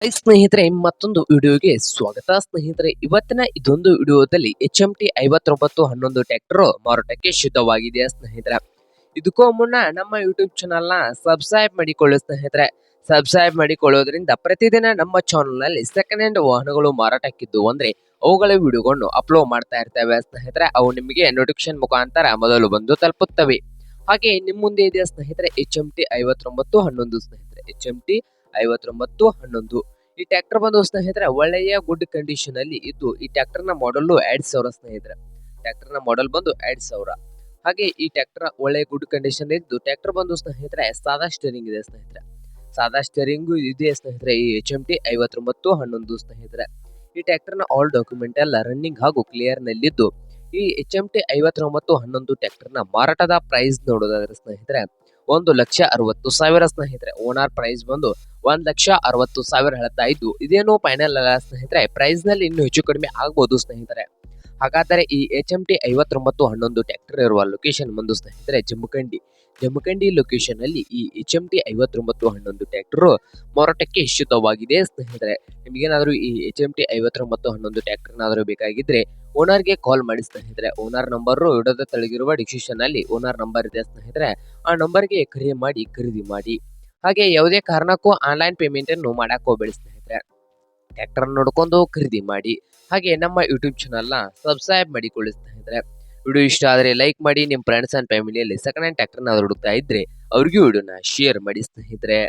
ಸ್ನೇಹಿತರೆ ಮತ್ತೊಂದು ವಿಡಿಯೋಗೆ ಸ್ವಾಗತ ಸ್ನೇಹಿತರೆ. ಇವತ್ತಿನ ಇದೊಂದು ವಿಡಿಯೋದಲ್ಲಿ HMT 5911 ಟ್ರ್ಯಾಕ್ಟರ್ ಮಾರಾಟಕ್ಕೆ ಸಿದ್ಧವಾಗಿದೆ ಸ್ನೇಹಿತರೆ. ಇದಕ್ಕೂ ಮುನ್ನ ನಮ್ಮ ಯೂಟ್ಯೂಬ್ ಚಾನಲ್ನ ಸಬ್ಸ್ಕ್ರೈಬ್ ಮಾಡಿಕೊಳ್ಳಿ ಸ್ನೇಹಿತರೆ. ಸಬ್ಸ್ಕ್ರೈಬ್ ಮಾಡಿಕೊಳ್ಳೋದ್ರಿಂದ ಪ್ರತಿದಿನ ನಮ್ಮ ಚಾನಲ್ನಲ್ಲಿ ಸೆಕೆಂಡ್ ಹ್ಯಾಂಡ್ ವಾಹನಗಳು ಮಾರಾಟಕ್ಕಿದ್ದು ಅಂದ್ರೆ ಅವುಗಳ ವಿಡಿಯೋಗಳನ್ನು ಅಪ್ಲೋಡ್ ಮಾಡ್ತಾ ಇರ್ತೇವೆ ಸ್ನೇಹಿತರೆ. ಅವು ನಿಮಗೆ ನೋಟಿಫಿಕೇಶನ್ ಮುಖಾಂತರ ಮೊದಲು ಬಂದು ತಲುಪುತ್ತವೆ. ಹಾಗೆ ನಿಮ್ಮ ಮುಂದೆ ಇದೆ ಸ್ನೇಹಿತರೆ HMT 5911 ಸ್ನೇಹಿತರೆ. HMT 5911 ಈ ಟ್ರ್ಯಾಕ್ಟರ್ ಬಂದು ಸ್ನೇಹಿತರೆ ಒಳ್ಳೆಯ ಗುಡ್ ಕಂಡೀಷನ್ ಅಲ್ಲಿ ಇದ್ದು, ಈ ಟ್ರ್ಯಾಕ್ಟರ್ ನ ಮಾಡಲ್ 2000 ಸ್ನೇಹಿತರೆ. ಟ್ರ್ಯಾಕ್ಟರ್ ನ ಮಾಡಲ್ ಬಂದು 2000. ಹಾಗೆ ಈ ಟ್ರ್ಯಾಕ್ಟರ್ ಒಳ್ಳೆ ಗುಡ್ ಕಂಡೀಷನ್ ಇದ್ದು, ಟ್ರ್ಯಾಕ್ಟರ್ ಬಂದು ಸ್ನೇಹಿತರೆ ಸಾದಾ ಸ್ಟೇರಿಂಗ್ ಇದೆ ಸ್ನೇಹಿತರೆ. ಸಾದಾ ಸ್ಟೇರಿಂಗ್ ಇದೆ ಸ್ನೇಹಿತರೆ ಈ HMT 5911 ಸ್ನೇಹಿತರೆ. ಈ ಟ್ರ್ಯಾಕ್ಟರ್ ನ ಆಲ್ ಡಾಕ್ಯುಮೆಂಟ್ ಎಲ್ಲ ರನ್ನಿಂಗ್ ಹಾಗೂ ಕ್ಲಿಯರ್ ನಲ್ಲಿದ್ದು, ಈ HMT 5911 ಟ್ರ್ಯಾಕ್ಟರ್ ನ ಮಾರಾಟದ ಪ್ರೈಸ್ ನೋಡೋದಾದ್ರೆ ಸ್ನೇಹಿತರೆ 1,60,000 ಸ್ನೇಹಿತರೆ. ಓನರ್ ಪ್ರೈಸ್ ಬಂದು 1,60,000 ಹೇಳ್ತಾ ಇದ್ದು, ಇದೇನು ಫೈನಲ್ ಅಲ್ಲ ಸ್ನೇಹಿತರೆ. ಪ್ರೈಸ್ ನಲ್ಲಿ ಇನ್ನೂ ಹೆಚ್ಚು ಕಡಿಮೆ ಆಗ್ಬಹುದು ಸ್ನೇಹಿತರೆ. ಹಾಗಾದರೆ ಈ HMT 5911 ಟ್ರ್ಯಾಕ್ಟರ್ ಇರುವ ಲೊಕೇಶನ್ ಬಂದು ಸ್ನೇಹಿತರೆ ಜಮಖಂಡಿ ಲೊಕೇಶನ್ ಅಲ್ಲಿ ಈ HMT 5911 ಟ್ರ್ಯಾಕ್ಟರ್ ಮಾರಾಟಕ್ಕೆ ಸಿದ್ಧವಾಗಿದೆ ಸ್ನೇಹಿತರೆ. ನಿಮಗೇನಾದ್ರೂ ಈ HMT 5911 ಟ್ರ್ಯಾಕ್ಟರ್ ಏನಾದರೂ ಬೇಕಾಗಿದ್ರೆ ಓನರ್ಗೆ ಕಾಲ್ ಮಾಡಿ ಸ್ನೇಹಿತರೆ. ಓನರ್ ನಂಬರ್ ವಿಡಿಯೋದ ತೆಳಗಿರುವ ಡಿಸ್ಕ್ರಿಪ್ಷನ್ ಅಲ್ಲಿ ಓನರ್ ನಂಬರ್ ಇದೆ ಸ್ನೇಹಿತರೆ. ಆ ನಂಬರ್ಗೆ ಕರೆ ಮಾಡಿ ಖರೀದಿ ಮಾಡಿ. ಹಾಗೆ ಯಾವುದೇ ಕಾರಣಕ್ಕೂ ಆನ್ಲೈನ್ ಪೇಮೆಂಟ್ ಅನ್ನು ಮಾಡಕ್ ಹೋಗಬೇಡಿ ಸ್ನೇಹಿತರೆ. ಟ್ರ್ಯಾಕ್ಟರ್ ನೋಡ್ಕೊಂಡು ಖರೀದಿ ಮಾಡಿ. ಹಾಗೆ ನಮ್ಮ ಯೂಟ್ಯೂಬ್ ಚಾನಲ್ನ ಸಬ್ಸ್ಕ್ರೈಬ್ ಮಾಡಿಕೊಳ್ಳಿ ಸ್ನೇಹಿತರೆ. ವಿಡಿಯೋ ಇಷ್ಟ ಆದರೆ ಲೈಕ್ ಮಾಡಿ. ನಿಮ್ಮ ಫ್ರೆಂಡ್ಸ್ ಅಂಡ್ ಫ್ಯಾಮಿಲಿಯಲ್ಲಿ ಸೆಕೆಂಡ್ ಹ್ಯಾಂಡ್ ಟ್ರ್ಯಾಕ್ಟರ್ನ ಹುಡುಕ್ತಾ ಇದ್ರೆ ಅವ್ರಿಗೂ ವಿಡಿಯೋನ ಶೇರ್ ಮಾಡಿ ಸ್ನೇಹಿತರೆ.